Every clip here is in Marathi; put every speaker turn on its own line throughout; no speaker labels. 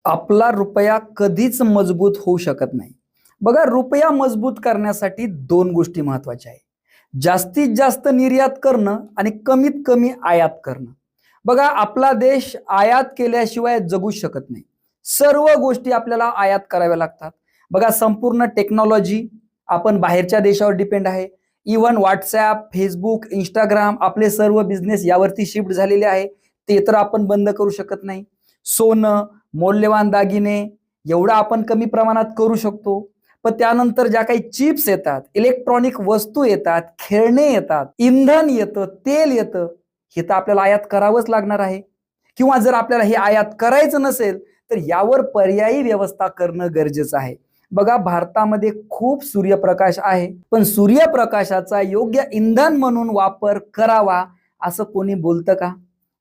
आपला रुपया कधीच मजबूत होऊ शकत नाही. बघा, रुपया मजबूत करण्यासाठी दोन गोष्टी महत्वाच्या आहेत. जास्तीत जास्त निर्यात करणं आणि कमीत कमी आयात करणं. बघा, आपला देश आयात केल्याशिवाय जगू शकत नाही. सर्व गोष्टी आपल्याला आयात कराव्या लागतात. बघा, संपूर्ण टेक्नॉलॉजी आपण बाहेरच्या देशावर डिपेंड आहे. इव्हन व्हॉट्सॲप, फेसबुक, इंस्टाग्राम आपले सर्व बिझनेस यावरती शिफ्ट झालेले आहे. ते तर आपण बंद करू शकत नाही. सोनं, मौल्यवान दागिने एवढं आपण कमी प्रमाणात करू शकतो. पण त्यानंतर ज्या काही चिप्स येतात, इलेक्ट्रॉनिक वस्तू येतात, खेळणे येतात, इंधन येतं, तेल येतं, हे तर आपल्याला आयात करावंच लागणार आहे. किंवा जर आपल्याला हे आयात करायचं नसेल तर यावर पर्यायी व्यवस्था करणं गरजेचं आहे. बघा, भारतामध्ये खूप सूर्यप्रकाश आहे, पण सूर्यप्रकाशाचा योग्य इंधन म्हणून वापर करावा असं कोणी बोलतं का?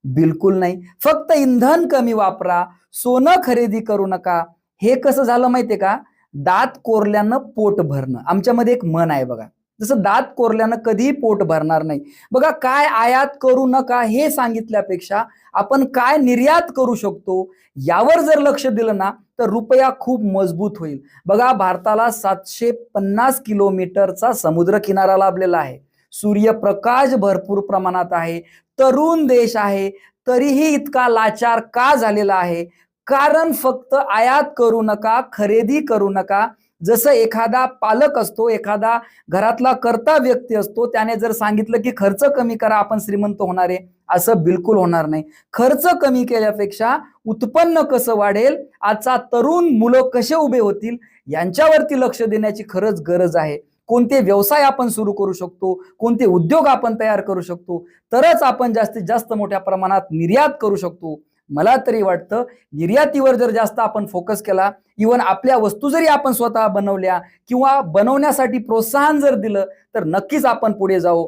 बिलकुल नाही. फक्त इंधन कमी वापरा, सोनं खरेदी करू नका. हे कसं झालं माहितीये का? दात कोरल्यानं पोट भरणं. आमच्यामध्ये एक म्हण आहे बघा, जसं दात कोरल्यानं कधीही पोट भरणार नाही. बघा, काय आयात करू नका हे सांगितल्यापेक्षा आपण काय निर्यात करू शकतो यावर जर लक्ष दिलं ना तर रुपया खूप मजबूत होईल. बघा, भारताला 750 किलोमीटरचा समुद्र किनारा लाभलेला आहे. सूर्यप्रकाश भरपूर प्रमाणात आहे. तरुण देश आहे, तरीही इतका लाचार का झालेला आहे? कारण फक्त आयात करू नका, खरेदी करू नका. जसं एखादा पालक असतो, एखादा घरातला कर्ता व्यक्ती असतो, त्याने जर सांगितलं की खर्च कमी करा, आपण श्रीमंत होणार आहे, असं बिलकुल होणार नाही. खर्च कमी केल्यापेक्षा उत्पन्न कसं वाढेल, आजचा तरुण मुलं कसे उभे होतील यांच्यावरती लक्ष देण्याची खरंच गरज आहे. कोणते व्यवसाय आपण सुरू करू शकतो, कोणते उद्योग आपण तयार करू शकतो, तरच आपण जास्तीत जास्त मोठ्या प्रमाणात निर्यात करू शकतो. मला तरी वाटतं निर्यातीवर जर जास्त आपण फोकस केला, इव्हन आपल्या वस्तू जरी आपण स्वतः बनवल्या किंवा बनवण्यासाठी प्रोत्साहन जर दिलं तर नक्कीच आपण पुढे जाऊ.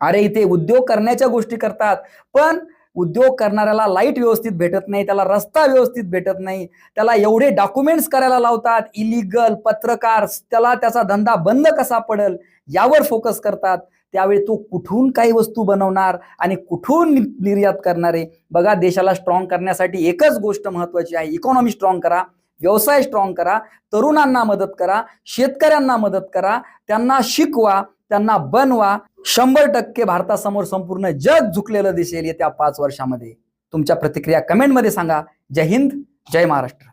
अरे, इथे उद्योग करण्याच्या गोष्टी करतात, पण उद्योग करणाऱ्याला लाईट व्यवस्थित भेटत नाही, त्याला रस्ता व्यवस्थित भेटत नाही, त्याला एवढे डॉक्युमेंट्स करायला लावतात, इलिगल पत्रकार, त्याला त्याचा धंदा बंद कसा पडेल यावर फोकस करतात. त्यावेळी तो कुठून काही वस्तू बनवणार आणि कुठून निर्यात करणार आहे? बघा, देशाला स्ट्रॉंग करण्यासाठी एकच गोष्ट महत्वाची आहे, इकॉनॉमी स्ट्रॉंग करा, व्यवसाय स्ट्रॉंग करा, तरुणांना मदत करा, शेतकऱ्यांना मदत करा, त्यांना शिकवा, त्यांना बनवा. 100% भारतासमोर संपूर्ण जग झुकलेलं दिसेल येत्या 5 वर्षामध्ये. तुमच्या प्रतिक्रिया कमेंटमध्ये सांगा. जय हिंद, जय महाराष्ट्र.